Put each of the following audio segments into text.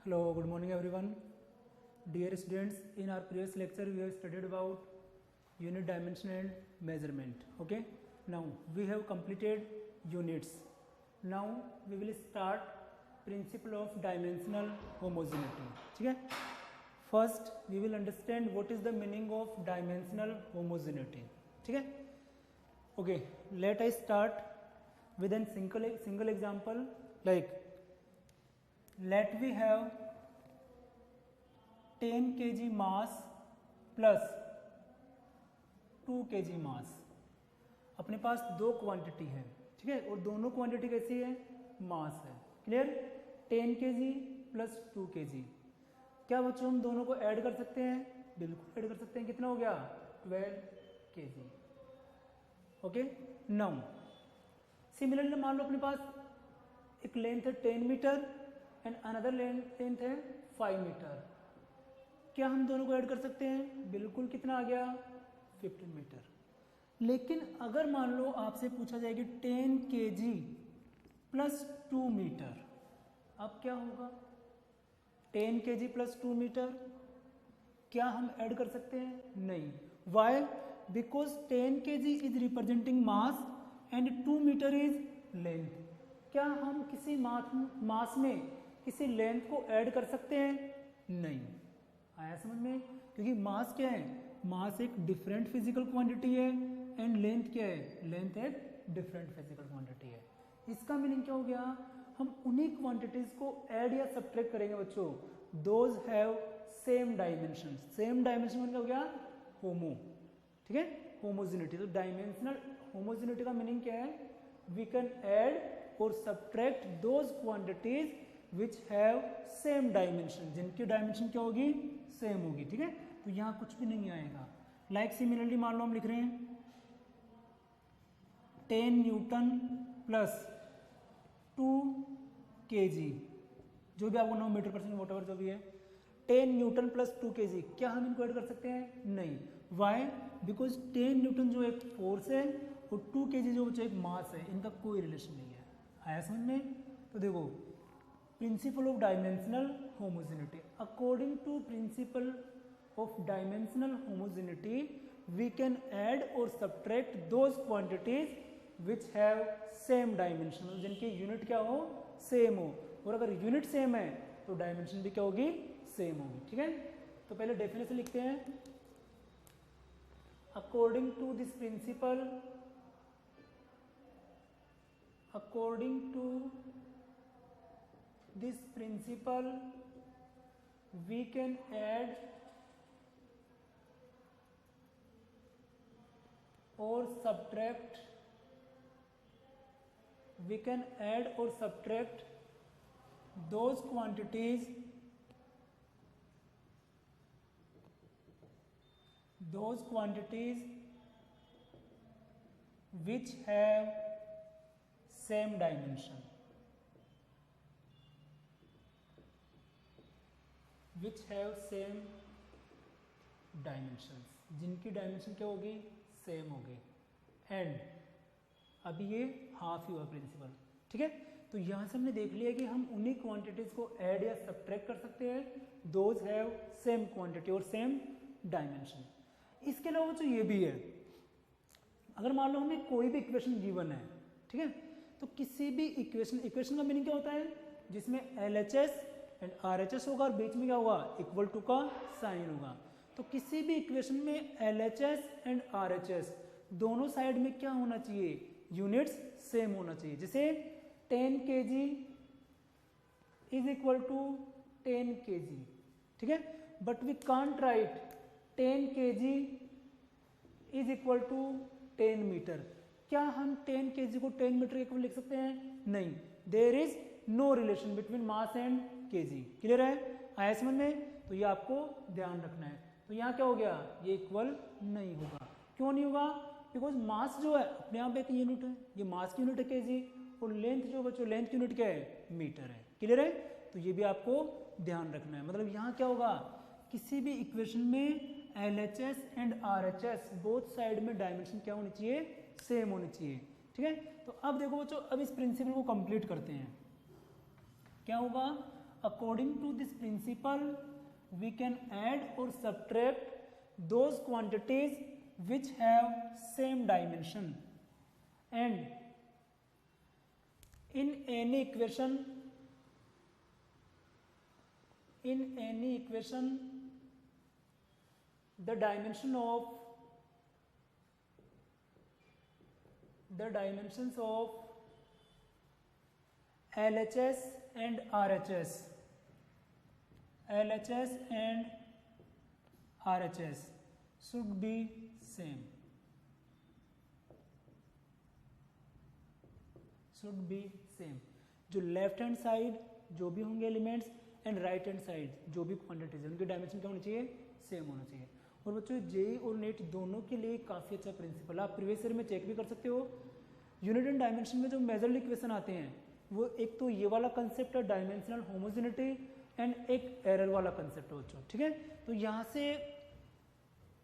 Hello, good morning everyone. Dear students, in our previous lecture we have studied about unit dimension and measurement. Okay, now we have completed units. Now we will start principle of dimensional homogeneity. ठीक है, first we will understand what is the meaning of dimensional homogeneity. ठीक है, okay, let us start with a single example. Like let we have 10 kg mass plus 2 kg मास. अपने पास दो quantity है, ठीक है, और दोनों क्वांटिटी कैसी है, मास है. क्लियर. 10 kg plus 2 kg. क्या बच्चों हम दोनों को ऐड कर सकते हैं? बिल्कुल ऐड कर सकते हैं. कितना हो गया? 12 kg. ओके. नाउ सिमिलरली मान लो अपने पास एक लेंथ है 10 मीटर एंड अनदर लेंथ है 5 मीटर. क्या हम दोनों को ऐड कर सकते हैं? बिल्कुल. कितना आ गया? 15 मीटर. लेकिन अगर मान लो आपसे पूछा जाए कि 10 kg प्लस 2 मीटर, अब क्या होगा? 10 kg प्लस 2 मीटर क्या हम ऐड कर सकते हैं? नहीं. Why? Because 10 kg is representing mass and 2 metre is length. क्या हम किसी मास में किसी लेंथ को ऐड कर सकते हैं? नहीं. आया समझ में? क्योंकि मास क्या है? मास एक डिफरेंट फिजिकल क्वांटिटी है एंड लेंथ क्या है? लेंथ एक डिफरेंट फिजिकल क्वांटिटी है. इसका मीनिंग क्या हो गया? हम उन्हीं क्वांटिटीज को ऐड या सब्ट्रैक्ट करेंगे बच्चों. Those have same dimension. Same dimension मतलब हो गया होमो. ठीक है, होमोजेनिटी. तो डायमेंशनल होमोजेनिटी का मीनिंग क्या है? We can add or subtract those quantities which have same dimension. जिनकी डायमेंशन क्या होगी? सेम होगी. ठीक है, तो यहां कुछ भी नहीं आएगा. लाइक सिमिलरली मान लो हम लिख रहे हैं 10 न्यूटन प्लस 2 kg, जो भी आपको 9 मीटर पर सेकंड वॉटएवर जो भी है. 10 न्यूटन प्लस 2 kg. क्या हम इनको ऐड कर सकते हैं? नहीं. वाई? बिकॉज 10 न्यूटन जो एक फोर्स है और 2 kg जो एक मास है, इनका कोई रिलेशन नहीं है. आया समझ में? तो देखो, principle of dimensional homogeneity. According to principle of dimensional homogeneity we can add or subtract those quantities which have same dimension. जिनकी यूनिट क्या हो? सेम हो. और अगर यूनिट सेम है तो डायमेंशन भी क्या होगी? सेम होगी. ठीक है, तो पहले डेफिनेशन लिखते हैं. According to this principle, according to this principle we can add or subtract those quantities which have same dimension. Which have same dimension. जिनकी डायमेंशन क्या होगी? सेम होगी. एंड अभी ये हाफ ही हुआ प्रिंसिपल. ठीक है, तो यहां से हमने देख लिया कि हम उन्हीं क्वांटिटीज को ऐड या सब्ट्रैक्ट कर सकते हैं. दोज हैव सेम क्वांटिटी और सेम डायमेंशन. इसके अलावा जो ये भी है, अगर मान लो हमें कोई भी इक्वेशन गिवन है, ठीक है, तो किसी भी इक्वेशन का मीनिंग क्या होता है? जिसमें LHS एंड RHS होगा और बीच में क्या होगा? इक्वल टू का साइन होगा. तो किसी भी इक्वेशन में LHS एंड RHS दोनों साइड में क्या होना चाहिए? यूनिट्स सेम होना चाहिए. जैसे 10 kg is equal to 10 kg. ठीक है, but we can't write 10 kg is equal to 10 metre. क्या हम 10 kg को 10 मीटर के इक्वल लिख सकते हैं? नहीं. There is no relation between mass and kg. Clear है? आया समझ में? तो ये आपको ध्यान रखना है. तो यहाँ क्या हो गया? ये इक्वल नहीं होगा. क्यों नहीं होगा? बिकॉज मास जो है अपने आप एक यूनिट है. ये मास की यूनिट है kg, और लेंथ जो बच्चों लेंथ की यूनिट क्या है? मीटर है. क्लियर है? तो ये भी आपको ध्यान रखना है. मतलब यहाँ क्या होगा? किसी भी इक्वेशन में LHS and RHS both side में डायमेंशन क्या होनी चाहिए? सेम होनी चाहिए. ठीक है, तो अब देखो बच्चों, अब इस प्रिंसिपल को कंप्लीट करते हैं. क्या होगा? according to this principle we can add or subtract those quantities which have same dimension, and in any equation the dimensions of LHS and RHS should be same. जो लेफ्ट हैंड साइड जो भी होंगे elements and right hand side जो भी quantities है उनकी dimension क्या होनी चाहिए, सेम होना चाहिए। और बच्चों जेईई और नेट दोनों के लिए काफ़ी अच्छा प्रिंसिपल, आप प्रीवियस ईयर में चेक भी कर सकते हो। यूनिट एंड डायमेंशन में जो मेजरड इक्वेशन आते हैं वो एक तो ये वाला कंसेप्ट है डायमेंशनल होमोजेनिटी एंड एक एरर वाला कंसेप्ट है बच्चों, ठीक है। तो यहाँ से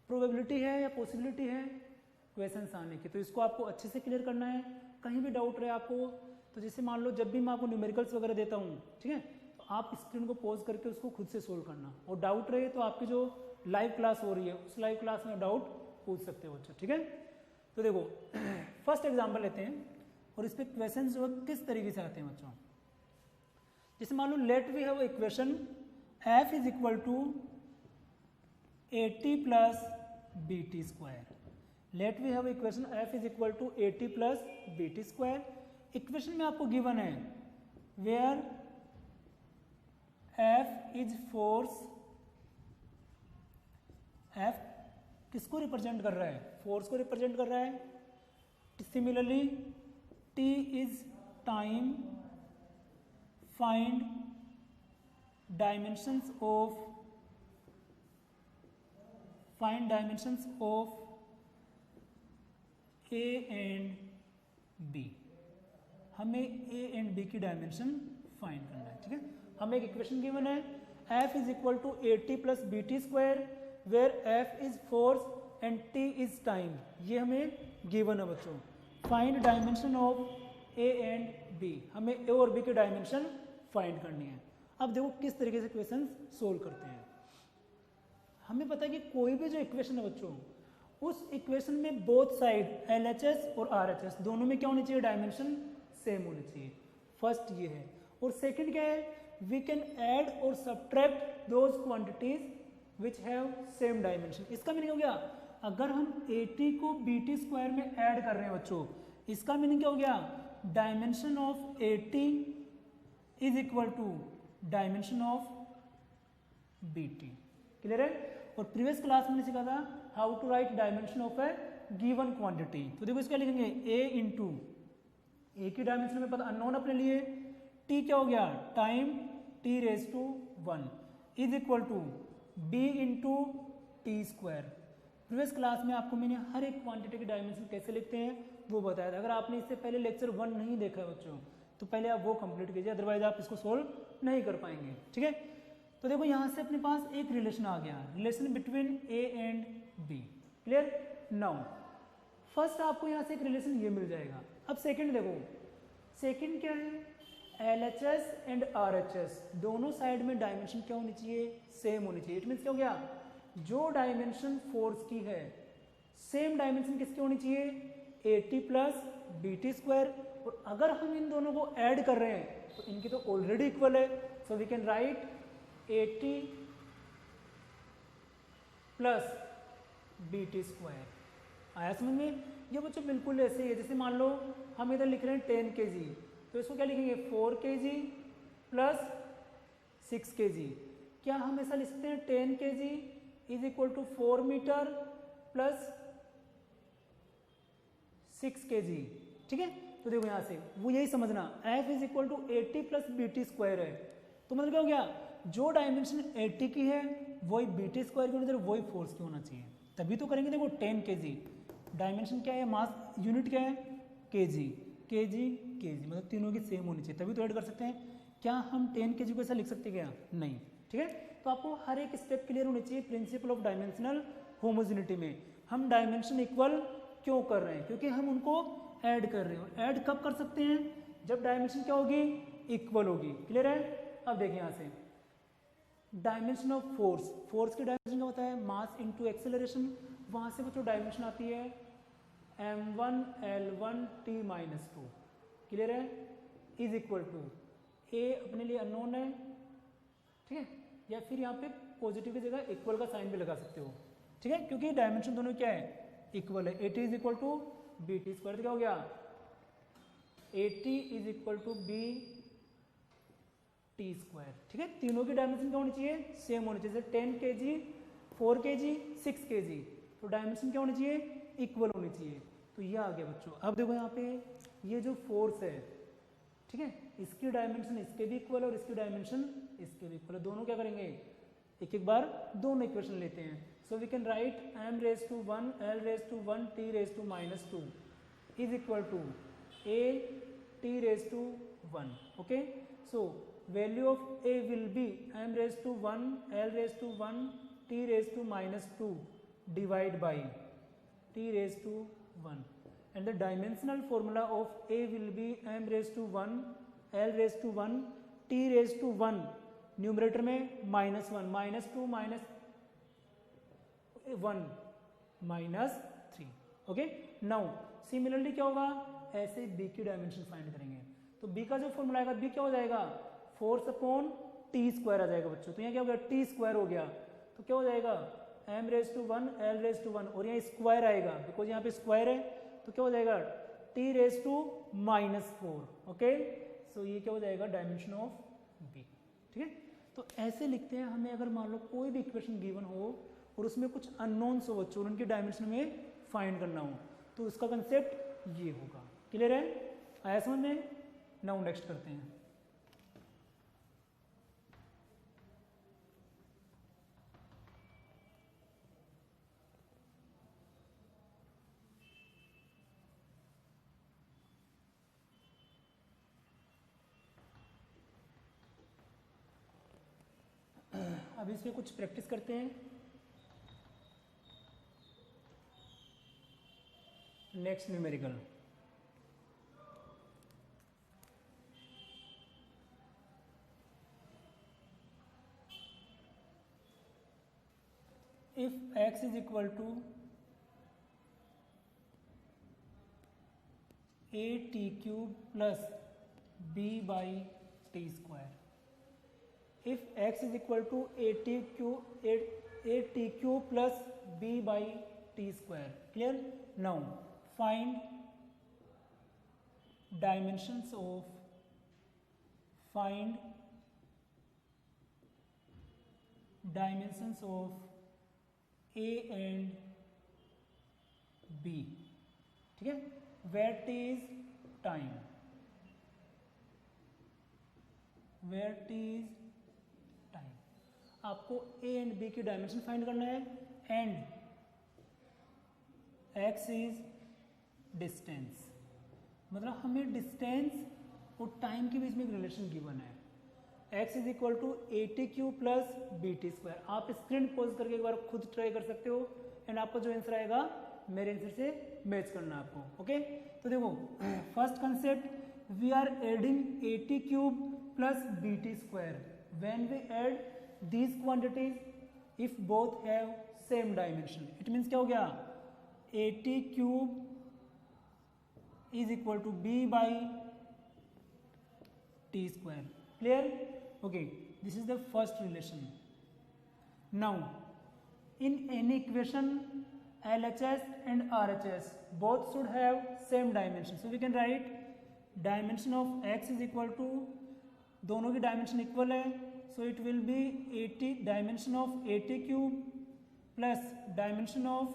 प्रोबेबिलिटी है या पॉसिबिलिटी है क्वेश्चंस आने की, तो इसको आपको अच्छे से क्लियर करना है। कहीं भी डाउट रहे आपको तो जैसे मान लो जब भी मैं आपको न्यूमेरिकल्स वगैरह देता हूँ, ठीक है, तो आप स्क्रीन को पॉज करके उसको खुद से सोल्व करना, और डाउट रहे तो आपकी जो लाइव क्लास हो रही है उस लाइव क्लास में डाउट पूछ सकते हो बच्चों, ठीक है। तो देखो फर्स्ट एग्जांपल लेते हैं और इस पे क्वेश्चन जो किस तरीके से आते हैं बच्चों। जैसे मान लो let we have equation f is equal to 80 plus bt square. Let we have equation f is equal to 80 plus bt square. Equation में आपको गिवन है where f is force, f किसको रिप्रेजेंट कर रहा है, फोर्स को represent कर रहा है। Similarly t is time, find dimensions of a and b। हमें a एंड b की डायमेंशन फाइंड करना है, ठीक है। हमें एक इक्वेशन गिवन है f is equal to 80 plus bt square where f is force and t is time, ये हमें गिवन है बच्चों। Find dimension of a and b, हमें a और b की डायमेंशन फाइंड करनी है। अब देखो किस तरीके से क्वेश्चन सोल्व करते हैं। हमें पता है कि कोई भी जो इक्वेशन है बच्चों उस इक्वेशन में बोथ साइड LHS और RHS दोनों में क्या होनी चाहिए, डायमेंशन सेम होनी चाहिए। फर्स्ट ये है, और सेकंड क्या है, we can add or subtract those quantities which have same dimension. इसका मीनिंग हो गया अगर हम 80 को BT स्क्वायर में ऐड कर रहे हैं बच्चों, इसका मीनिंग क्या हो गया, dimension of 80 is equal to dimension of BT। Clear है। और प्रीवियस क्लास में सीखा था how to write dimension of a given quantity. तो देखो इसका लिखेंगे a इंटू ए की डायमेंशन में पता अननोन अपने लिए, t क्या हो गया, time t raise to 1 is equal to b into T square. Previous class में आपको मैंने हर एक क्वांटिटी की डायमेंशन कैसे लिखते हैं वो बताया था। अगर आपने इससे पहले लेक्चर 1 नहीं देखा है बच्चों तो पहले आप वो कंप्लीट कीजिए, अदरवाइज आप इसको सोल्व नहीं कर पाएंगे, ठीक है। तो देखो यहाँ से अपने पास एक रिलेशन आ गया, relation between a and b। Clear. Now first आपको यहाँ से एक रिलेशन ये मिल जाएगा। अब सेकंड देखो, सेकंड क्या है, LHS एंड RHS दोनों साइड में डायमेंशन क्या होनी चाहिए, सेम होनी चाहिए। इट मीन्स क्या हो गया, जो डायमेंशन फोर्स की है सेम डायमेंशन किसकी होनी चाहिए, 80 प्लस BT स्क्वायर। और अगर हम इन दोनों को ऐड कर रहे हैं तो इनकी तो ऑलरेडी इक्वल है, so we can write 80 plus BT square. आया समझ में। ये बच्चों बिल्कुल ऐसे ही है, जैसे मान लो हम इधर लिख रहे हैं 10 kg, तो इसको क्या लिखेंगे 4 kg प्लस 6 kg। क्या हम ऐसा लिख सकते हैं 10 kg is equal to 4 metre plus 6 kg, ठीक है। तो देखो यहाँ से वो यही समझना, f is equal to 80 plus BT square है, तो मतलब क्या हो गया, जो डायमेंशन 80 की है वही BT स्क्वायर की होनी चाहिए, वही फोर्स की होना चाहिए, तभी तो करेंगे। देखो 10 kg डायमेंशन क्या है, मास यूनिट क्या है, kg मतलब तीनों की सेम होनी चाहिए, तभी तो ऐड कर सकते हैं। क्या हम 10 kg को ऐसा लिख सकते क्या, नहीं, ठीक है। तो आपको हर एक स्टेप क्लियर होनी चाहिए। प्रिंसिपल ऑफ डायमेंशनल होमोजेनिटी में हम डायमेंशन इक्वल क्यों कर रहे हैं, क्योंकि हम उनको ऐड कर रहे हैं। ऐड कब कर सकते हैं, जब डायमेंशन क्या होगी, इक्वल होगी। क्लियर है। अब देखिए यहाँ से डायमेंशन ऑफ फोर्स, फोर्स की डायमेंशन क्या होता है, मास इनटू एक्सेलरेशन। वहाँ से बच्चों डायमेंशन आती है m1 L1 t minus 2, clear है, इज इक्वल टू ए अपने लिए अननोन है, ठीक है, या फिर यहाँ पे पॉजिटिव की जगह इक्वल का साइन भी लगा सकते हो, ठीक है, क्योंकि डायमेंशन दोनों क्या है, इक्वल है। AT is equal to B T square, क्या हो गया, AT is equal to B T square, ठीक है। तीनों की डायमेंशन क्या होनी चाहिए, सेम होनी चाहिए, 10 kg 4 kg 6 kg, तो डायमेंशन क्या होनी चाहिए, इक्वल होनी चाहिए। तो ये आ गया बच्चों। अब देखो यहाँ पे ये जो फोर्स है, ठीक है, इसकी डायमेंशन इसके भी इक्वल है और इसकी डायमेंशन इसके भी इक्वल है। दोनों क्या करेंगे, एक एक बार दोनों इक्वेशन लेते हैं। So we can write m raise to 1 L raise to 1 t raise to minus 2 is equal to a t raise to 1, okay. So value of a will be m raised to 1 L raised to 1 t raised to minus 2 divide by t raised to 1, and the dimensional formula of a will be m raised to 1 L raised to 1 t raised to 1 numerator में -1 -2 -1 -3, okay. Now similarly क्या होगा, ऐसे b की dimension find करेंगे, तो b का जो formula आएगा, b क्या हो जाएगा, फोर्स अपॉन टी स्क्वायर आ जाएगा बच्चों। तो यहाँ क्या हो गया, टी स्क्वायर हो गया, तो क्या हो जाएगा m raise to 1 L raise to 1, और यहाँ स्क्वायर आएगा बिकॉज यहाँ पे स्क्वायर है, तो क्या हो जाएगा t रेज टू -4, ओके। सो ये क्या हो जाएगा, डायमेंशन ऑफ b, ठीक है। तो ऐसे लिखते हैं, हमें अगर मान लो कोई भी इक्वेशन गिवन हो और उसमें कुछ अननोन्स हो बच्चों, उनकी डायमेंशन में फाइंड करना हो, तो उसका कंसेप्ट ये होगा, क्लियर है, आया समझ में। नाउ नेक्स्ट करते हैं। अब इस पे कुछ प्रैक्टिस करते हैं। Next numerical, if x is equal to a t cube plus b by t square, if x is equal to a t cube plus b by t square, clear। now find dimensions of a and b, ठीक है। where t is time, where t is time, आपको a and b की dimension find करना है, and x is distance, मतलब हमें distance और time के बीच में एक रिलेशन गिवन है, x is equal to AT³ plus BT square. आप स्क्रीन पॉज करके एक बार खुद ट्राई कर सकते हो, एंड आपका जो आंसर आएगा मेरे आंसर से मैच करना आपको, ओके। तो देखो first concept, we are adding AT³ plus BT square when we add these quantities if both have same dimension, it means क्या हो गया, AT³ is equal to B by T square, clear, okay, this is the first relation. Now in any equation LHS and RHS both should have same dimension, so we can write dimension of x is equal to, दोनों की dimension equal है, सो it will B 80 dimension of AT³ plus dimension of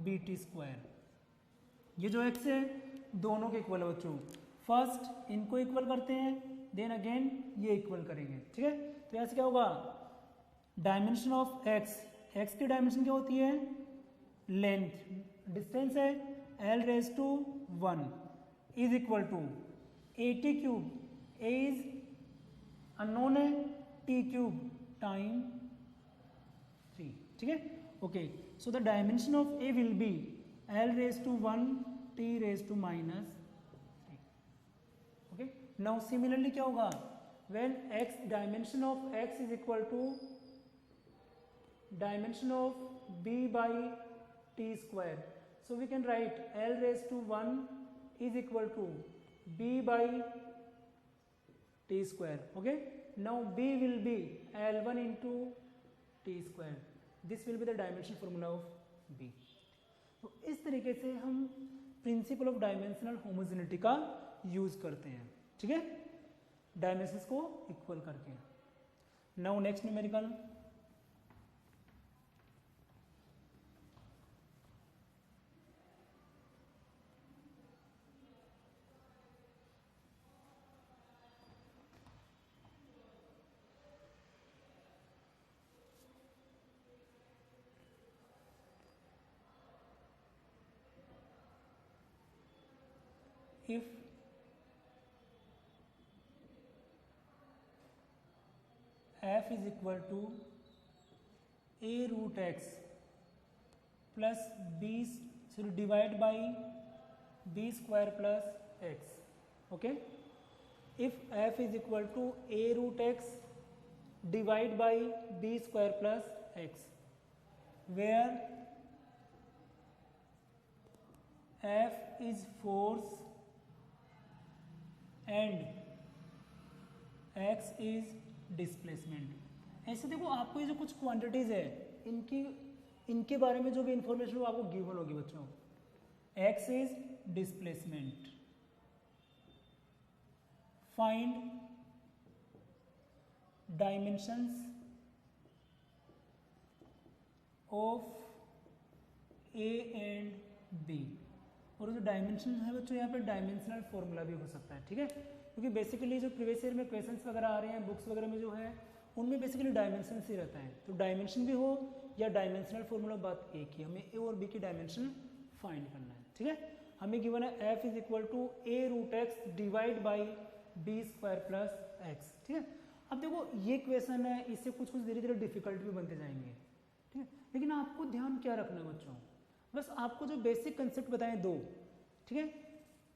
BT square. ये जो x है दोनों के इक्वल है बच्चों, फर्स्ट इनको इक्वल करते हैं, देन अगेन ये इक्वल करेंगे, ठीक है। तो ऐसे क्या होगा, डायमेंशन ऑफ x की डायमेंशन क्या होती है, लेंथ, डिस्टेंस है L raise to 1 is equal to AT³, a is unknown है, T³ टाइम 3, ठीक है, okay. So the dimension of a will be L raise to 1 T raise to -3, okay. Now similarly क्या होगा, when x dimension of x is equal to dimension of b by t square. So we can write L raised to 1 is equal to b by t square. Okay, now b will be L1 into t square. This will be the dimension formula of b. तो इस तरीके से हम principal of dimensional homogeneity का use करते हैं, ठीक है, डायमेंशंस को इक्वल करके. Now next numerical. If f is equal to a root x plus b, so divide by b square plus x. Okay, if f is equal to a root x divide by b square plus x, where f is force and x is displacement. ऐसे देखो, आपको ये जो कुछ quantities है इनके बारे में जो भी इंफॉर्मेशन वो आपको गिवन होगी बच्चों. x is displacement, find dimensions of a and b. और जो डायमेंशन है बच्चों, यहाँ पे डायमेंशनल फॉर्मूला भी हो सकता है, ठीक है, क्योंकि बेसिकली जो प्रीवियस ईयर में क्वेश्चंस वगैरह आ रहे हैं बुक्स वगैरह में जो है उनमें बेसिकली डायमेंशन ही रहता है. तो डायमेंशन भी हो या डायमेंशनल फॉर्मूला, बात एक ही, हमें ए और बी की डायमेंशन फाइंड करना है, ठीक है. हमें गिवन है f is equal to a root X divide by B square plus X, ठीक है. अब देखो ये क्वेश्चन है, इससे कुछ कुछ धीरे धीरे डिफिकल्ट भी बनते जाएंगे, ठीक है, लेकिन आपको ध्यान क्या रखना है बच्चों, बस आपको जो बेसिक कंसेप्ट बताएं दो, ठीक है.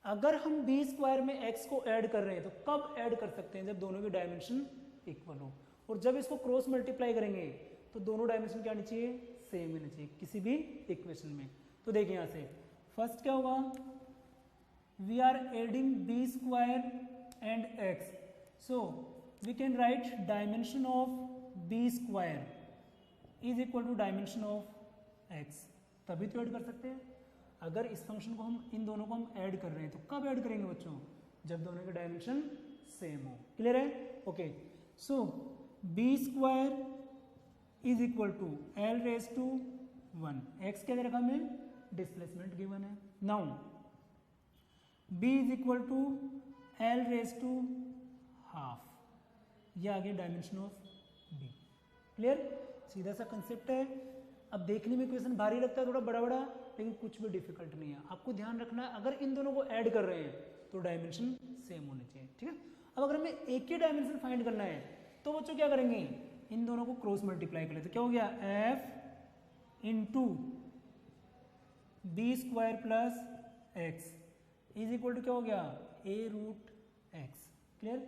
अगर हम बी स्क्वायर में एक्स को ऐड कर रहे हैं तो कब ऐड कर सकते हैं, जब दोनों की डायमेंशन इक्वल हो. और जब इसको क्रॉस मल्टीप्लाई करेंगे तो दोनों डायमेंशन क्या आनी चाहिए, सेम होनी चाहिए किसी भी इक्वेशन में. तो देखिए यहाँ से फर्स्ट क्या होगा, we are adding B square and X, so we can write dimension of B square is equal to dimension of X. तभी तो ऐड कर सकते हैं. अगर इस फंक्शन को हम इन दोनों को हम ऐड कर रहे हैं तो कब ऐड करेंगे बच्चों, जब दोनों के डायमेंशन सेम हो. क्लियर है. Okay, so B square is equal to L raise to 1. X क्या दे रखा हमें, डिस्प्लेसमेंट गिवन है. Now B is equal to L raise to half, ये आ गया डायमेंशन ऑफ बी. क्लियर, सीधा सा कंसेप्ट है. अब देखने में क्वेश्चन भारी लगता है, थोड़ा बड़ा बड़ा, लेकिन कुछ भी डिफिकल्ट नहीं है. आपको ध्यान रखना है, अगर इन दोनों को ऐड कर रहे हैं तो डायमेंशन सेम होने चाहिए, ठीक है. अब अगर हमें एक ही डायमेंशन फाइंड करना है तो बच्चों क्या करेंगे, इन दोनों को क्रॉस मल्टीप्लाई कर ले. तो क्या हो गया, f into B square plus X is equal to क्या हो गया, a रूट एक्स. क्लियर.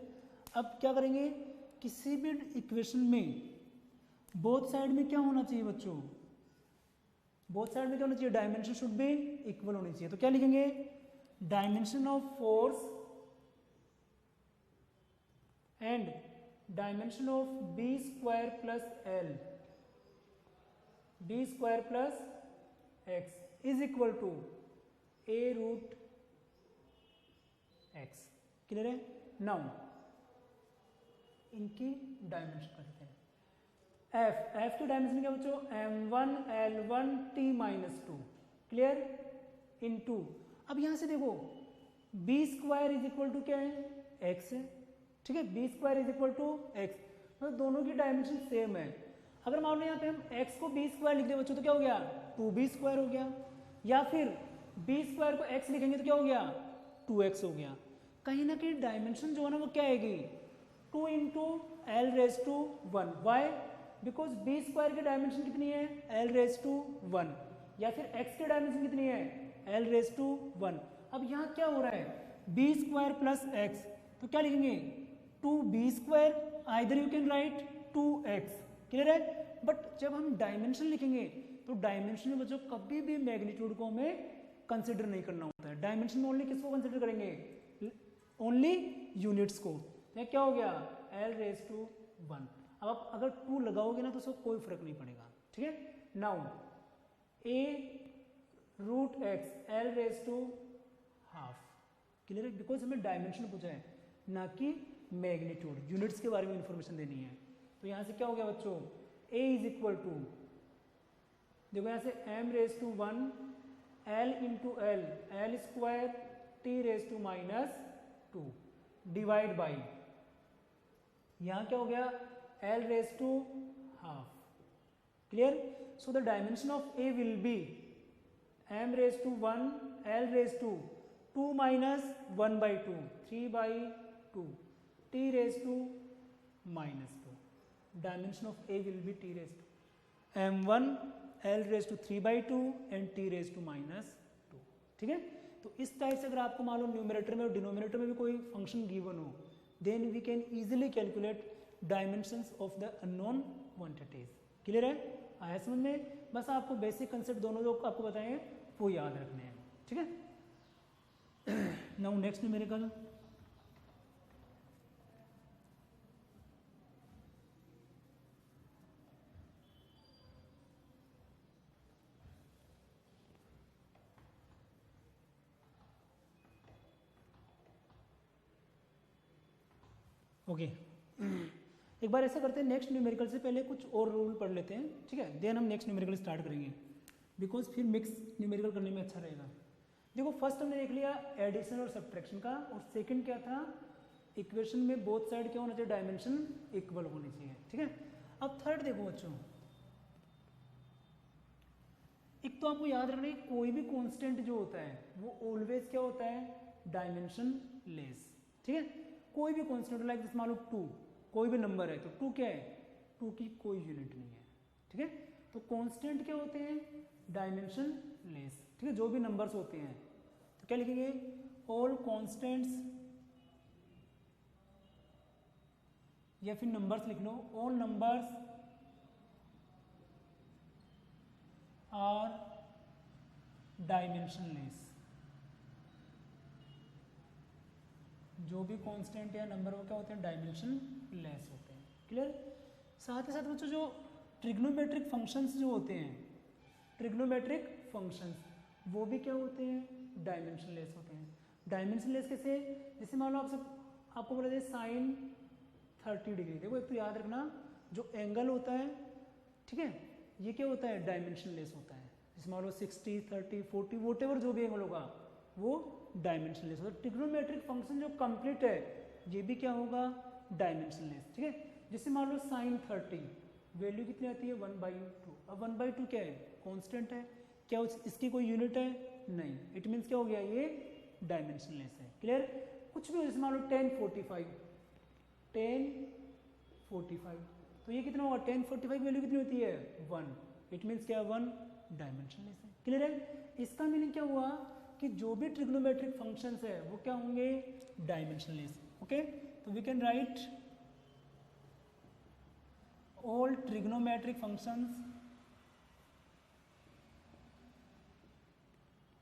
अब क्या करेंगे, किसी भी इक्वेशन में बोथ साइड में क्या होना चाहिए बच्चों, बोथ साइड में क्या होना चाहिए, डायमेंशन शुड बी इक्वल होनी चाहिए. तो क्या लिखेंगे, dimension of force and dimension of B square plus L, B square plus X is equal to A root X. Clear है. नाउ इनकी डायमेंशन करते हैं. f की डायमेंशन क्या बच्चों, m1 l1 t minus 2. Clear. Into, अब यहां से देखो B square is equal to क्या है, x है, ठीक है. B square is equal to X, मतलब दोनों की डायमेंशन सेम है. अगर मान लो यहाँ पे हम x को बी स्क्वायर लिख दे बच्चों तो क्या हो गया, 2b स्क्वायर हो गया. या फिर बी स्क्वायर को x लिखेंगे तो क्या हो गया, 2x हो गया. कहीं ना कहीं डायमेंशन जो है ना वो क्या आएगी, 2 into L raise to 1. Why, because B square की डायमेंशन कितनी है, एल रेज टू 1, या फिर x की डायमेंशन कितनी है, एल रेज टू 1. अब यहाँ क्या हो रहा है, बी स्क्वायर प्लस एक्स, तो क्या लिखेंगे 2b², either you can write 2x, clear है। बट जब हम डायमेंशन लिखेंगे तो डायमेंशन में बच्चों कभी भी मैग्नीट्यूड को हमें कंसिडर नहीं करना होता है। डायमेंशन में ओनली किसको कंसिडर करेंगे, ओनली यूनिट्स को। तो क्या हो गया l⁻⁴ अब आप अगर 2 लगाओगे ना तो उसको कोई फर्क नहीं पड़ेगा, ठीक है। नाउ a√x l⁻², क्लियर है, बिकॉज हमें डायमेंशन पूछा है ना कि मैग्नीट्यूड, यूनिट्स के बारे में इंफॉर्मेशन देनी है। तो यहां से क्या हो गया बच्चों, a इज इक्वल टू, देखो यहां से m⁻⁴ l into L, l² t⁻⁻2 divide by, यहां क्या हो गया l⁻², clear. So the dimension of a will B m⁻⁴ l⁻², 2 minus 1/2, 3/2, t⁻⁻², dimension of a will be m1 l⁻³ and t⁻², ठीक है। तो इस टाइप से अगर आपको मालूम न्यूमरेटर में और डिनोमिनेटर में भी कोई फंक्शन गिवन हो, then we can easily calculate dimensions of the unknown quantities, clear है, आया समझ में। बस आपको बेसिक कंसेप्ट दोनों जो आपको बताए हैं वो याद रखने हैं, ठीक है। नाउ नेक्स्ट न्यूमेरिकल, ओके एक बार ऐसा करते हैं, नेक्स्ट न्यूमेरिकल से पहले कुछ और रूल पढ़ लेते हैं, ठीक है, देन हम नेक्स्ट न्यूमेरिकल स्टार्ट करेंगे, बिकॉज फिर मिक्स न्यूमेरिकल करने में अच्छा रहेगा। देखो फर्स्ट हमने देख लिया एडिशन और सब्ट्रैक्शन का, और सेकंड क्या था, इक्वेशन में बोथ साइड क्या होना चाहिए, डायमेंशन इक्वल होनी चाहिए, ठीक है। अब थर्ड देखो बच्चों, एक तो आपको याद रखना है कोई भी कांस्टेंट जो होता है वो ऑलवेज क्या होता है, डायमेंशन लेस, ठीक है। कोई भी कांस्टेंट लाइक जैसे मान लो 2, कोई भी नंबर है तो 2 क्या है, 2 की कोई यूनिट नहीं है, ठीक है। तो कांस्टेंट क्या होते हैं, डायमेंशन लेस, ठीक है, जो भी नंबर्स होते हैं तो क्या लिखेंगे, ऑल कांस्टेंट्स, या फिर नंबर्स लिख लो, ऑल नंबर्स आर डायमेंशनलेस, जो भी कांस्टेंट या नंबर वो क्या होते हैं, डायमेंशन लेस होते हैं, क्लियर। साथ ही साथ बच्चों जो ट्रिग्नोमेट्रिक फंक्शंस जो होते हैं, ट्रिग्नोमेट्रिक फंक्शंस वो भी क्या होते हैं, डायमेंशन लेस होते हैं। डायमेंशन लेस कैसे, जैसे मान लो आपको बोला जाए साइन 30 डिग्री, देखो एक तो याद रखना जो एंगल होता है, ठीक है, ये क्या होता है, डायमेंशन लेस होता है। जैसे मान लो 60, 30, 40 वोटेवर जो भी एंगल होगा वो डायमेंशन लेस होता है। ट्रिग्नोमेट्रिक फंक्शन जो कंप्लीट है ये भी क्या होगा, डायमेंशन लेस, ठीक है। जैसे मान लो साइन 30 वैल्यू कितनी आती है, 1/2। अब 1/2 क्या है, कांस्टेंट है, क्या इसकी कोई यूनिट है, नहीं, इट मीन्स क्या हो गया, ये डायमेंशन लेस है, क्लियर। कुछ भी हो, जैसे मान लो 1045, तो ये कितना होगा, 1045 वैल्यू कितनी होती है, 1, इट मीन्स क्या, 1 डायमेंशन लेस है, क्लियर है। इसका मीनिंग क्या हुआ कि जो भी ट्रिग्नोमेट्रिक फंक्शंस है वो क्या होंगे, डायमेंशन लेस, ओके। तो we can write all trigonometric functions,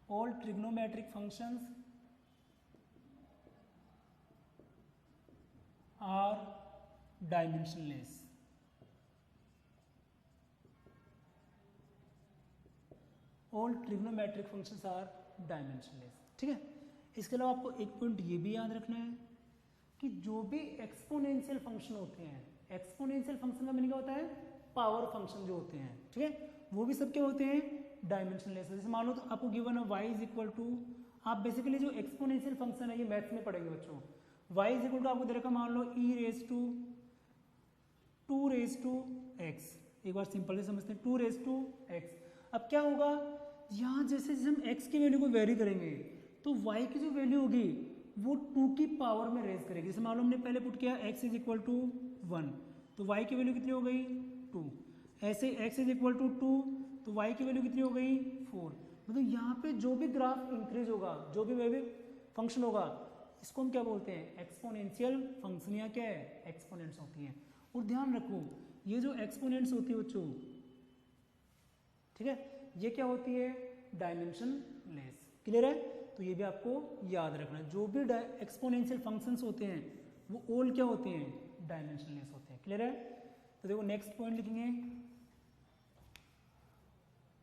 all trigonometric functions are dimensionless, all trigonometric functions are dimensionless, ठीक है। इसके अलावा आपको एक पॉइंट ये भी याद रखना है कि जो भी एक्सपोनेंशियल फंक्शन होते हैं, एक्सपोनेंशियल फंक्शन का मीनिंग क्या होता है, पावर फंक्शन जो होते हैं, ठीक है, वो भी सब क्या होते हैं, डायमेंशनलेस। जैसे मान लो तो आपको गिवन है y इज इक्वल टू, आप बेसिकली जो एक्सपोनेंशियल फंक्शन है ये मैथ्स में पढ़ेंगे बच्चों, y इज इक्वल टू आपको दे रखा मान लो e⁻²x, एक बार सिंपल से समझते हैं, 2⁻x। अब क्या होगा, यहाँ जैसे हम x की वैल्यू को वेरी करेंगे तो y की जो वैल्यू होगी वो 2 की पावर में रेज करेगी। जैसे मान लो हमने पहले पुट किया x इज इक्वल टू 1, तो y की वैल्यू कितनी हो गई, 2, ऐसे x इज इक्वल टू 2 तो y की वैल्यू कितनी हो गई, 4। मतलब यहाँ पे जो भी ग्राफ इंक्रीज होगा, जो भी वेव फंक्शन होगा, इसको हम क्या बोलते हैं, एक्सपोनेंशियल फंक्शन या क्या है, एक्सपोनेंट्स होती हैं। और ध्यान रखो ये जो एक्सपोनेंट्स होती है बच्चों, ठीक है, ये क्या होती है, डायमेंशन लेस। क्लियर है, तो ये भी आपको याद रखना है, जो भी एक्सपोनेंशियल फंक्शंस होते हैं वो ऑल क्या होते हैं, डायमेंशन लेस होते हैं। क्लियर है, तो देखो नेक्स्ट पॉइंट लिखेंगे,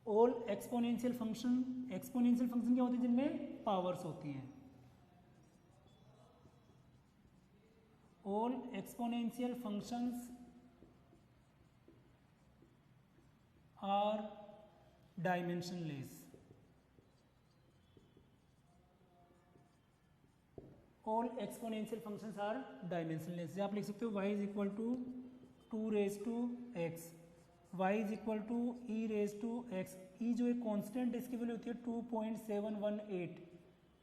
all exponential function. Exponential function क्या होते हैं, जिनमें पावर्स होती हैं। All exponential functions are dimensionless. All exponential functions are dimensionless. आप लिख सकते हो y is equal to 2 raise to X, y is equal to e raise to X. E जो एक कांस्टेंट इसकी वैल्यू होती है 2.718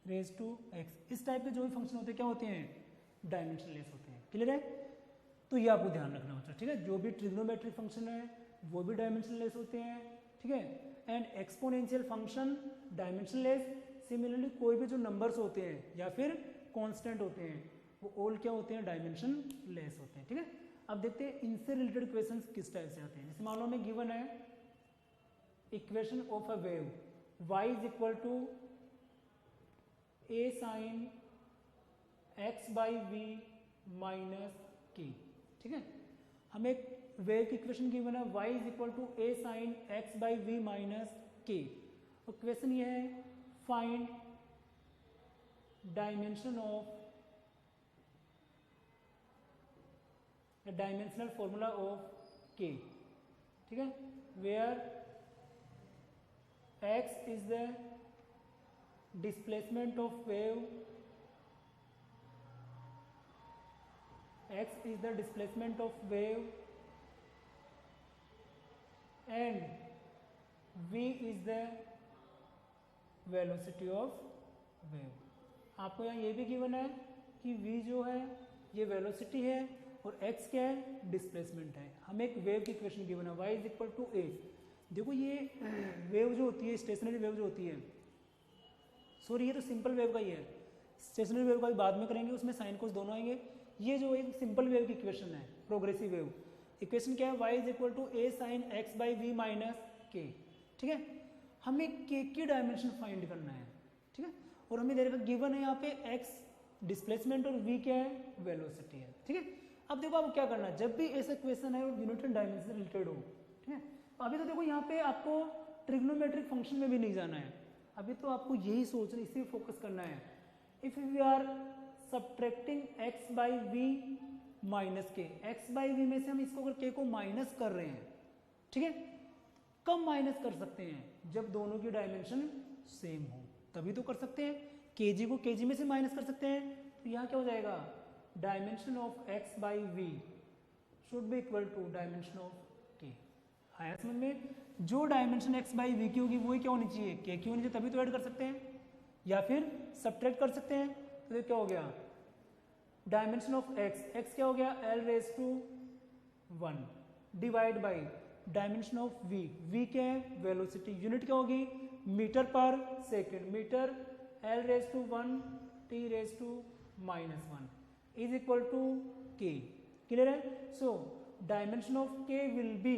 रेज टू एक्स। इस टाइप के जो भी फंक्शन होते हैं क्या होते हैं, डायमेंशनलेस होते हैं। क्लियर है, तो ये आपको ध्यान रखना होता है। ठीक है, जो भी ट्रिग्नोमेट्रिक फंक्शन है वो भी डायमेंशनलेस होते हैं। ठीक है, and exponential function dimensionless. Similarly कोई भी जो नंबर्स होते हैं या फिर कांस्टेंट होते हैं वो ऑल क्या होते हैं, डायमेंशन लेस होते हैं। ठीक है, अब देखते हैं इनसे रिलेटेड क्वेश्चंस किस टाइप से आते हैं। जैसे मान लो हमें गिवन है equation of a wave y is equal to a sin x by V minus K. ठीक है, हमें एक वेव की इक्वेशन गिवन है y is equal to a sin x by V minus K. और क्वेश्चन ये है find dimension of the dimensional formula of k। ठीक है, where x is the displacement of wave, x is the displacement of wave and v is the velocity of wave। आपको यहाँ ये भी given है कि v जो है ये वेलोसिटी है और x क्या है, डिस्प्लेसमेंट है। हमें एक वेव की इक्वेशन गिवन है y is equal to a। देखो ये वेव जो होती है, स्टेशनरी वेव जो होती है, सॉरी ये तो सिंपल वेव का ही है, स्टेशनरी वेव का भी बाद में करेंगे, उसमें साइन कोस दोनों आएंगे। ये जो एक सिंपल वेव की इक्वेशन है, प्रोग्रेसिव वेव इक्वेशन क्या है, y is equal to a sine x by V minus K. ठीक है, हमें k की डायमेंशन फाइंड करना है। ठीक है, और हमें दे रखा गिवन है यहाँ पे x डिस्प्लेसमेंट और v क्या है, वेलोसिटी है। ठीक है, अब देखो आपको क्या करना है, जब भी ऐसा क्वेश्चन है और यूनिट एंड डायमेंशन से रिलेटेड हो। ठीक है, अभी तो देखो यहाँ पे आपको ट्रिग्नोमेट्रिक फंक्शन में भी नहीं जाना है, अभी तो आपको यही सोचना, इसी पे फोकस करना है। If we are subtracting x by V minus K, x by V में से हम इसको अगर k को माइनस कर रहे हैं, ठीक है, कब माइनस कर सकते हैं, जब दोनों की डायमेंशन सेम हो, तभी तो कर सकते हैं। kg को kg में से माइनस कर सकते हैं, तो यहाँ क्या हो जाएगा, dimension of x by V should be equal to dimension of k। आया समझ में, जो डायमेंशन x बाई वी की होगी वही क्या होनी चाहिए, k की होनी चाहिए, तभी तो ऐड कर सकते हैं या फिर सब्ट्रैक्ट कर सकते हैं। तो ये क्या हो गया, डायमेंशन ऑफ x क्या हो गया, l raise to 1 divide by dimension of v क्या है, वेलोसिटी, यूनिट क्या होगी, मीटर पर second, meter l raise to 1 t raise to minus 1 is equal to k। Clear है, so dimension of k will be,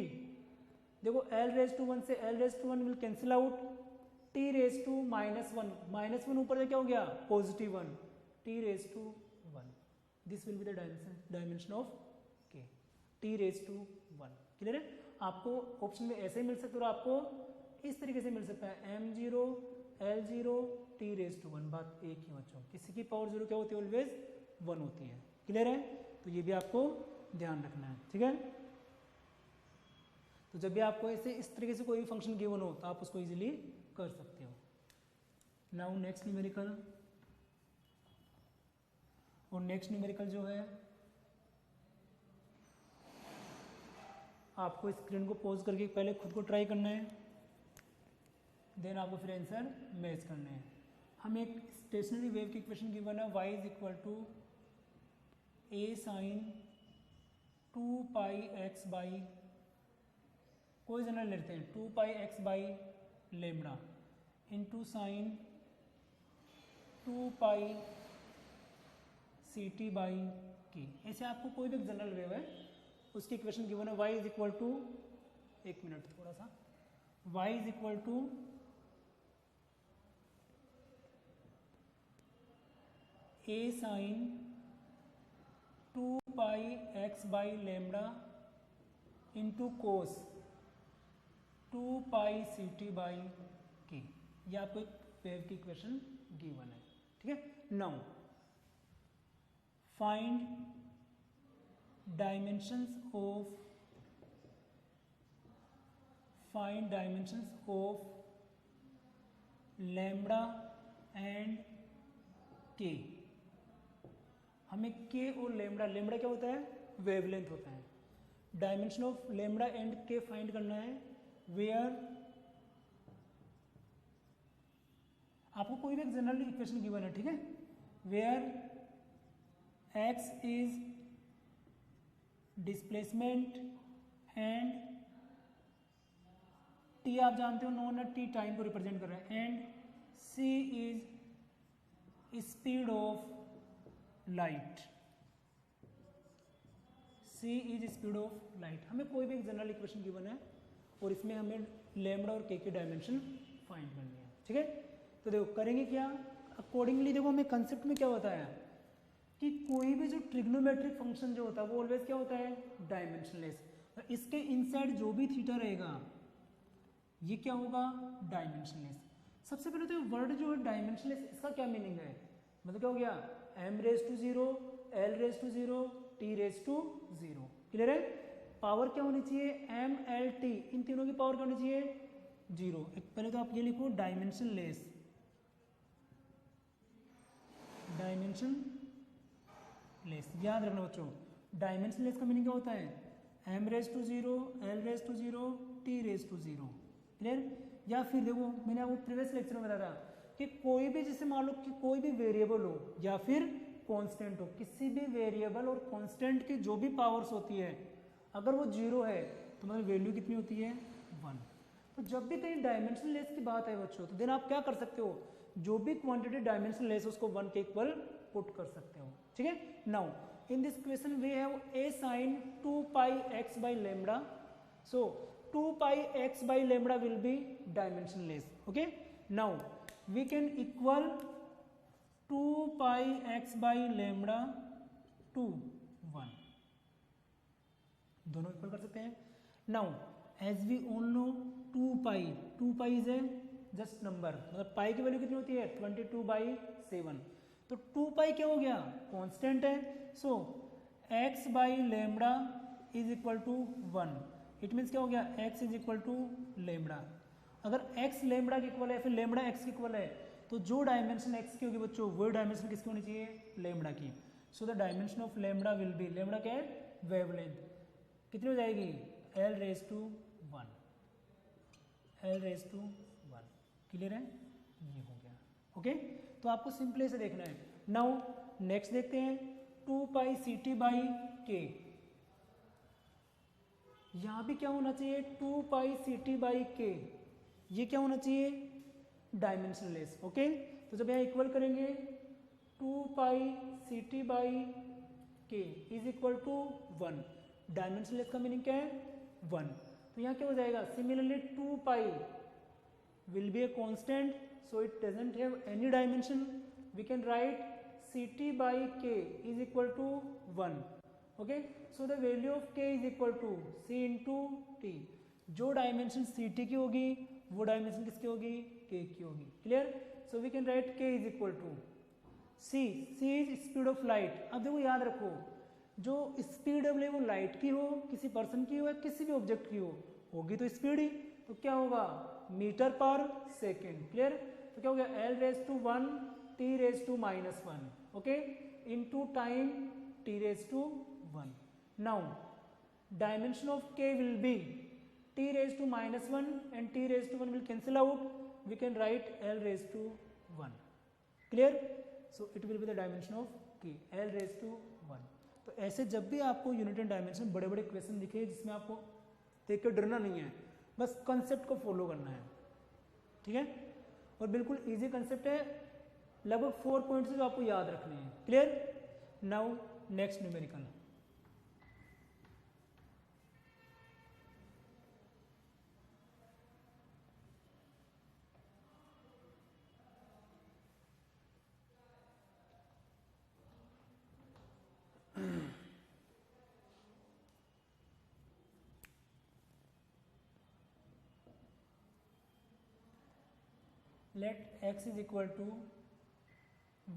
देखो l raise to 1 से l raise to 1 will cancel out, t raise to minus 1 ऊपर से क्या हो गया, positive 1, t raise to 1, this will be the dimension of k, t raise to 1। Clear है, आपको option में ऐसे ही मिल सकता है और आपको इस तरीके से मिल सकता है m0 l0 t raise to 1, बात एक ही बच्चों, किसी की पावर 0 क्या होती है, ऑलवेज 1 होती है। क्लियर है, तो ये भी आपको ध्यान रखना है। ठीक है, तो जब भी आपको ऐसे इस तरीके से कोई भी फंक्शन गिवन हो तो आप उसको इजीली कर सकते हो। नाउ नेक्स्ट न्यूमेरिकल, और नेक्स्ट न्यूमेरिकल जो है आपको स्क्रीन को पॉज करके पहले खुद को ट्राई करना है, देन आपको फिर आंसर मैच करना है। हम एक स्टेशनरी वेव की इक्वेशन गिवन है y is equal to a sine 2 pi x by, कोई जनरल लेते हैं, 2 pi x by lambda into sine 2 pi C T by K. ऐसे आपको कोई भी जनरल वेव है उसकी इक्वेशन गिवन है, y इज इक्वल टू, एक मिनट थोड़ा सा, y is equal to a sine 2 pi x by lambda into cos 2 pi C T by के। ये आपको एक वेव की इक्वेशन गिवन है, ठीक है। Now find dimensions of lambda and के। हमें के और लैम्बडा, लैम्बडा क्या होता है, वेवलेंथ होता है। डायमेंशन ऑफ लैम्बडा एंड के फाइंड करना है, वेयर आपको कोई भी एक जनरल इक्वेशन गिवन है, ठीक है, where x is displacement and t आप जानते हो नोन है, t टाइम को रिप्रेजेंट कर रहा है, and c is speed of light, c is speed of light. हमें कोई भी एक जनरल इक्वेशन गिवन है और इसमें हमें लैम्बडा और के की डायमेंशन फाइंड करनी है, ठीक है। तो देखो करेंगे क्या, अकॉर्डिंगली देखो हमें कंसेप्ट में क्या होता है कि कोई भी जो ट्रिग्नोमेट्रिक फंक्शन जो होता है वो ऑलवेज क्या होता है, डायमेंशनलेस। तो इसके इनसाइड जो भी थीटा रहेगा ये क्या होगा, डायमेंशनलेस। सबसे पहले तो वर्ड जो है डायमेंशनलेस, इसका क्या मीनिंग है, मतलब क्या हो गया, m raise to 0, l raise to 0, t raise to 0, clear है। पावर क्या होनी चाहिए, m l t, इन तीनों की पावर क्या होनी चाहिए, 0। पहले तो आप ये लिखो डायमेंशनलेस, डायमेंशनलेस, याद रखना बच्चों। डायमेंशनलेस का मीनिंग क्या होता है, m raise to 0, l raise to 0, t raise to 0, clear. या फिर देखो मैंने आपको प्रीवियस लेक्चर में बताया था कि कोई भी, जैसे मान लो कि कोई भी वेरिएबल हो या फिर कांस्टेंट हो, किसी भी वेरिएबल और कांस्टेंट की जो भी पावर्स होती है अगर वो 0 है तो मतलब वैल्यू कितनी होती है, 1। तो जब भी कहीं डायमेंशनलेस की बात है बच्चों, तो देन आप क्या कर सकते हो, जो भी क्वांटिटी डायमेंशनलेस उसको 1 के इक्वल पुट कर सकते हो, ठीक है। Now in this question we have a sin 2 pi x by lambda, so 2 pi x by lambda will be dimensionless, okay. Now we can equal 2 pi x by lambda to 1, दोनों equal कर सकते हैं। Now as we all know 2 pi is a just number, मतलब pi की value कितनी होती है, 22/7। तो 2 pi क्या हो गया, कांस्टेंट है। So x by lambda is equal to 1, it means क्या हो गया, x is equal to lambda. अगर x लेमडा के इक्वल है फिर लेमडा x के इक्वल है, तो जो डायमेंशन x की होगी बच्चों वो डायमेंशन किसकी होनी चाहिए, लेमडा की। So the dimension of lambda will be, lambda क्या है, वेवलेंथ, कितनी हो जाएगी, l raise to 1, l raise to 1, clear है, ये हो गया, ओके। तो आपको सिंपली से देखना है। नाउ नेक्स्ट देखते हैं 2 पाई सी टी बाई के। यहां भी क्या होना चाहिए, 2 पाई सी टी बाई के, ये क्या होना चाहिए, डायमेंशनलेस, ओके। तो जब यहाँ इक्वल करेंगे 2 पाई सी टी बाई के इज इक्वल टू 1, डायमेंशनलेस का मीनिंग क्या है, 1। तो यहाँ क्या हो जाएगा, similarly 2 pi will be a constant, so it doesn't have any dimension. We can write Ct by k is equal to 1, okay. So the value of k is equal to c into t, जो dimension Ct की होगी वो dimension किसकी होगी, k की होगी, clear. So we can write k is equal to c is speed of light. अब देखो याद रखो, जो स्पीड है वो लाइट की हो, किसी पर्सन की हो या किसी भी ऑब्जेक्ट की हो, होगी तो स्पीड ही, तो क्या होगा, मीटर पर सेकेंड, क्लियर। तो क्या हो गया, l raise to 1 t raise to -1, okay, into time t raise to 1। Now dimension of k will be t raise to -1 and t raise to 1 will cancel out, we can write l raise to 1, clear. So it will be the dimension of k, l raise to 1। तो ऐसे जब भी आपको unit and dimension बड़े बड़े question दिखे जिसमें आपको देख के डरना नहीं है, बस कंसेप्ट को फॉलो करना है, ठीक है। और बिल्कुल इजी कंसेप्ट है, लगभग 4 पॉइंट्स जो आपको याद रखने हैं, clear. Now next numerical, let x is equal to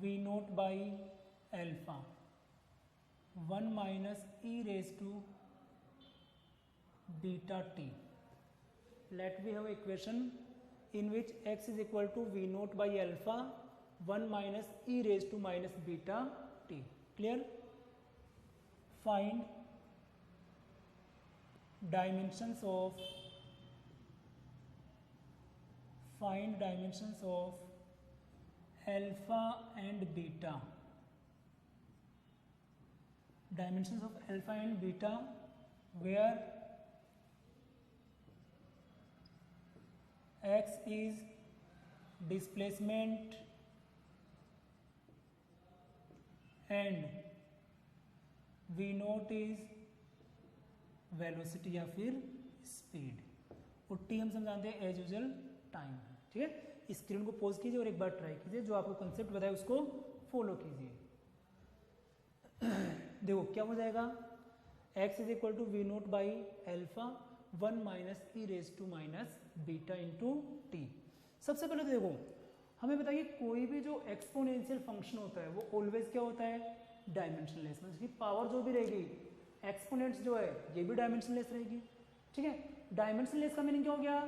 v naught by alpha 1 minus e raised to beta t. Let we have equation in which x is equal to v naught by alpha 1 minus e raised to minus beta t. Clear? Find dimensions of alpha and beta. Dimensions of alpha and beta where x is displacement and v naught is velocity या फिर speed, और T हम समझाते हैं as usual time है। ठीक है, screen को पॉज कीजिए और एक बार ट्राई कीजिए, जो आपको कंसेप्ट बताया उसको फॉलो कीजिए। देखो क्या हो जाएगा, x is equal to we naught by alpha 1 minus E raise to minus beta into T. सबसे पहले तो देखो हमें बताइए कोई भी जो एक्सपोनेंशियल फंक्शन होता है वो ऑलवेज क्या होता है, डायमेंशनलेस। मतलब इसकी पावर जो भी रहेगी, एक्सपोनेंट्स जो है ये भी डायमेंशनलेस रहेगी। ठीक है, डायमेंशनलेस का मीनिंग क्या हो गया,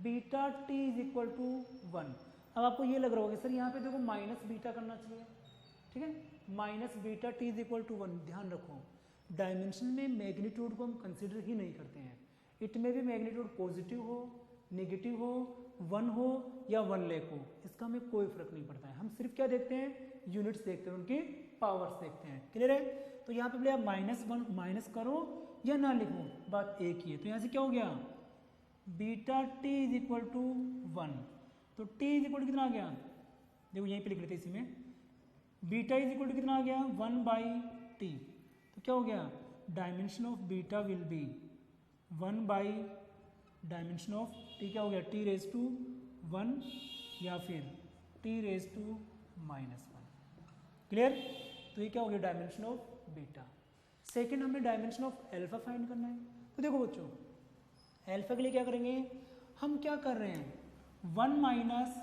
beta T is equal to 1। अब आपको ये लग रहा होगा सर यहाँ पे देखो माइनस बीटा करना चाहिए। ठीक है, minus beta T is equal to 1। ध्यान रखो डायमेंशन में मैग्नीट्यूड को हम कंसिडर ही नहीं करते हैं। इट में भी मैग्नीट्यूड पॉजिटिव हो, नेगेटिव हो, 1 हो या 1 लेख हो, इसका हमें कोई फर्क नहीं पड़ता है। हम सिर्फ क्या देखते हैं, यूनिट्स देखते हैं, उनकी पावर्स देखते हैं। क्लियर है? तो यहाँ पे बोले आप -1 माइनस करो या ना लिखो, बात एक ही है। तो यहाँ से क्या हो गया, beta T is equal to 1। तो टी इज इक्वल टू कितना आ गया, देखो यहीं पे लिख लेते इसी में, बीटा इज इक्वल टू कितना आ गया 1 बाई टी। तो क्या हो गया, dimension of beta will be 1 by dimension of T, क्या हो गया टी रेज टू 1 या फिर टी रेज टू -1। क्लियर? तो ये क्या हो गया डायमेंशन ऑफ बीटा। सेकंड हमें डायमेंशन ऑफ अल्फा फाइंड करना है। तो देखो बच्चों अल्फा के लिए क्या करेंगे, हम क्या कर रहे हैं, 1 minus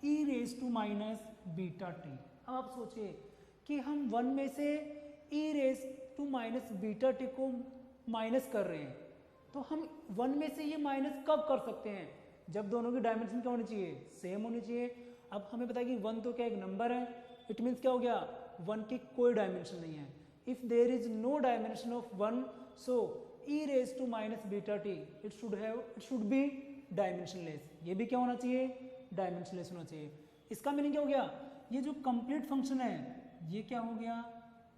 E raise to minus beta T. अब आप सोचिए कि हम 1 में से E raise to minus beta T को माइनस कर रहे हैं, तो हम 1 में से ये माइनस कब कर सकते हैं, जब दोनों की डायमेंशन क्या होनी चाहिए, सेम होनी चाहिए। अब हमें पता है कि 1 तो क्या एक नंबर है, इट मीन्स क्या हो गया 1 की कोई डायमेंशन नहीं है। If there is no dimension of 1, so e raise to minus beta t it should be dimensionless. ये भी क्या होना चाहिए, डायमेंशनलेस होना चाहिए। इसका मीनिंग क्या हो गया, ये जो कंप्लीट फंक्शन है ये क्या हो गया,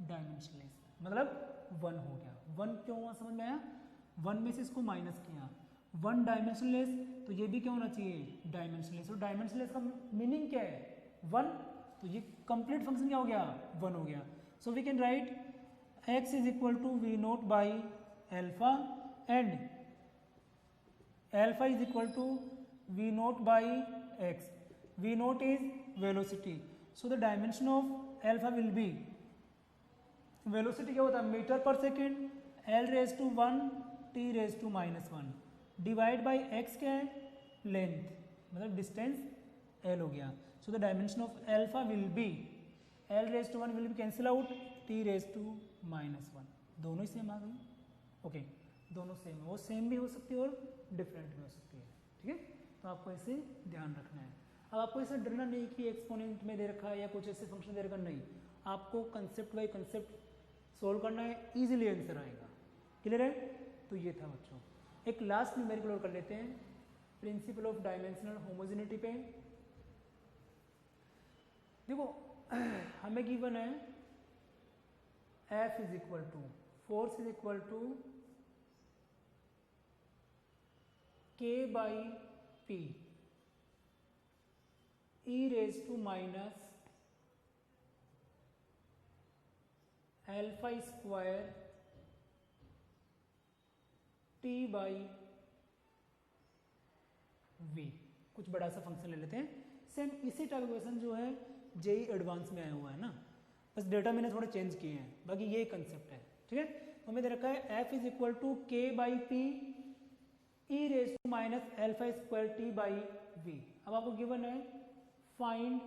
डायमेंशनलेस, मतलब 1 हो गया। 1 क्यों हुआ समझ में आया, 1 में से इसको माइनस किया, 1 डायमेंशनलेस, तो ये भी क्या होना चाहिए, डायमेंशनलेस। और डायमेंशनलेस का मीनिंग क्या है, 1, तो ये कंप्लीट फंक्शन क्या हो गया, 1 हो गया। So we can write x is equal to we naught by alpha and alpha is equal to we naught by x. V naught is velocity, so the dimension of alpha will be, velocity क्या होता है metre पर second, l raise to 1 t raise to -1 divide by x क्या है, length, मतलब distance l हो गया। So the dimension of alpha will be, l raise to 1 will be cancel out, t raise to -1। दोनों ही same आ गई। Okay, दोनों same है, वो सेम भी हो सकती है और डिफरेंट भी हो सकती है। ठीक है, तो आपको ऐसे ध्यान रखना है। अब आपको ऐसे डरना नहीं कि एक्सपोनेंट में दे रखा है या कुछ ऐसे फंक्शन दे रखा, नहीं, आपको कंसेप्ट बाई कंसेप्ट सोल्व करना है, इजीली आंसर आएगा। क्लियर है? तो ये था बच्चों। एक लास्ट न्यूमेरिकल और कर लेते हैं, प्रिंसिपल ऑफ डायमेंशनल होमोजेनिटी पे। देखो हमें गिवन है F is equal to, force is equal to K by P e raise to minus alpha square t by v, कुछ बड़ा सा फंक्शन ले लेते हैं। सेम इसी टाइप का क्वेश्चन जो है जेई एडवांस में आया हुआ है ना, बस डेटा मैंने थोड़ा चेंज किए हैं, बाकी यही कंसेप्ट है, ठीक है। तो हमें दे रखा है f is equal to k by p e raise to minus alpha square t by v. अब आपको गिवन है find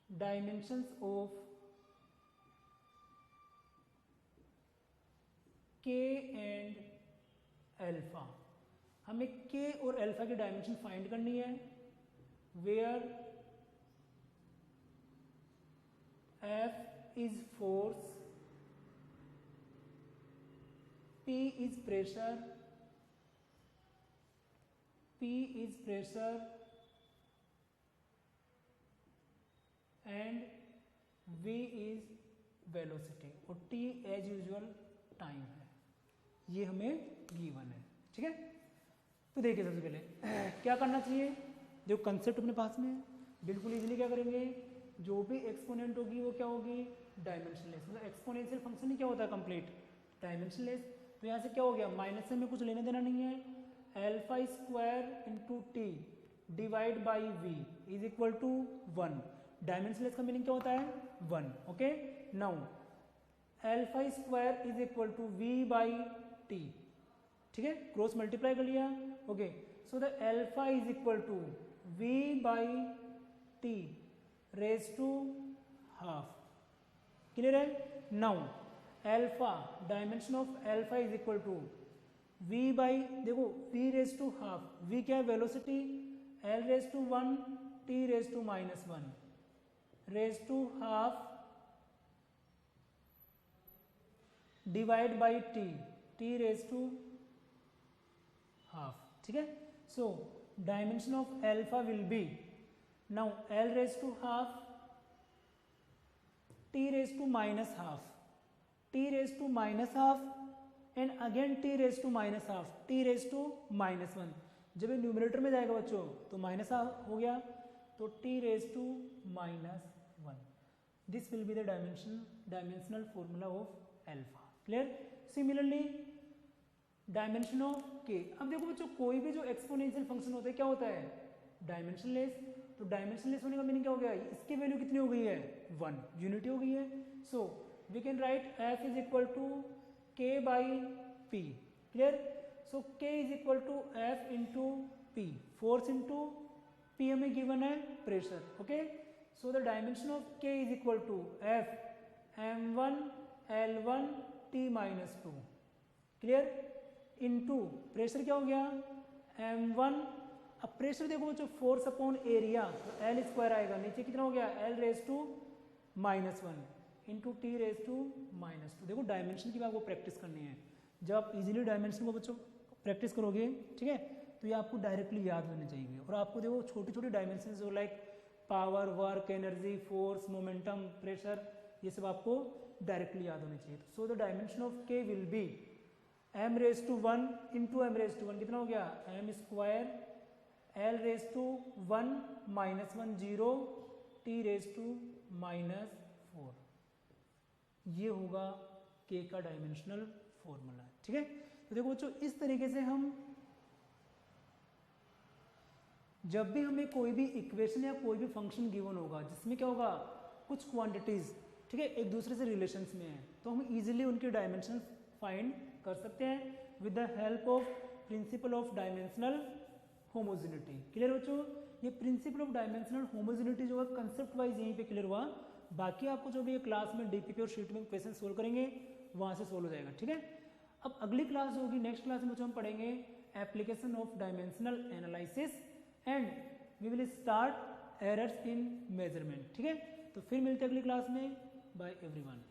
dimensions of k and alpha. हमें k और अल्फा की डायमेंशन फाइंड करनी है, where f is force, p is pressure, and v is velocity और t एज यूजुअल टाइम है। ये हमें गिवन है, ठीक है। तो देखिए सबसे पहले क्या करना चाहिए, जो कंसेप्ट अपने पास में है, बिल्कुल इजीली क्या करेंगे, जो भी एक्सपोनेंट होगी वो क्या होगी, डायमेंशनलेस। मतलब एक्सपोनेंशियल फंक्शन ही क्या होता है, कंप्लीट डायमेंशनलेस। तो यहाँ से क्या हो गया, माइनस से में कुछ लेने देना नहीं है, alpha square into T divide by V is equal to 1। Dimensionless का मीनिंग क्या होता है, 1, okay. Now alpha square is equal to V by T, ठीक है, क्रॉस मल्टीप्लाई कर लिया, okay. So the alpha is equal to V by T raise to half, clear है। Now alpha, dimension of alpha is equal to v by, देखो v raise to half, v क्या है velocity, l raise to 1 t raise to minus 1 raise to half divide by t raise to half, ठीक है। So dimension of alpha will be, now l raise to half, t raise to minus half, t raise to minus half and again t raise to minus half, t raise to minus 1। जब ये numerator में जाएगा बच्चों तो minus half हो गया, तो t raise to minus 1। This will be the dimensional formula of alpha, clear. Similarly dimension of k, अब देखो बच्चों कोई भी जो एक्सपोनेंशियल फंक्शन होता है क्या होता है, डायमेंशनलेस। तो डायमेंशनलेस होने का मीनिंग क्या हो गया, इसकी वैल्यू कितनी हो गई है, 1, यूनिटी हो गई है। So we can write f is equal to k by p, clear. So k is equal to f into p, force into p हमें गिवन है pressure, okay. So the dimension of k is equal to f m1 l1 t minus 2, clear, into pressure क्या हो गया m1। अब pressure देखो जो force upon area, तो l square आएगा, नीचे कितना हो गया l raise to minus 1 into t raise to minus 2। देखो डायमेंशन की भी आपको प्रैक्टिस करनी है, जब आप इजीली डायमेंशन को बच्चों प्रैक्टिस करोगे, ठीक है, तो ये आपको डायरेक्टली याद होने चाहिए। और आपको देखो छोटी छोटी डायमेंशन जो like power, work, energy, force, momentum, pressure, ये सब आपको डायरेक्टली याद होने चाहिए। So the dimension of k will be m raise to 1 इंटू m रेज टू 1, कितना हो गया m square, l raise to 1 minus 1 0 t raise to minus 4। ये होगा k का डायमेंशनल फॉर्मूला, ठीक है। तो देखो बच्चों इस तरीके से हम जब भी हमें कोई भी इक्वेशन या कोई भी फंक्शन गिवन होगा जिसमें क्या होगा कुछ क्वांटिटीज, ठीक है, एक दूसरे से रिलेशंस में है, तो हम इजीली उनके डायमेंशन फाइंड कर सकते हैं with the help of principal of dimensional homogeneity, clear बच्चों। ये प्रिंसिपल ऑफ डायमेंशनल होमोजेनिटी जो है कंसेप्ट वाइज यहीं पे क्लियर हुआ, बाकी आपको जो भी ये क्लास में डीपीपी और शीट में क्वेश्चन सोल्व करेंगे वहां से सोल्व हो जाएगा, ठीक है। अब अगली क्लास जो होगी, नेक्स्ट क्लास में जो हम पढ़ेंगे application of dimensional analysis and we will start errors in measurement, ठीक है। तो फिर मिलते हैं अगली क्लास में, बाय एवरीवन।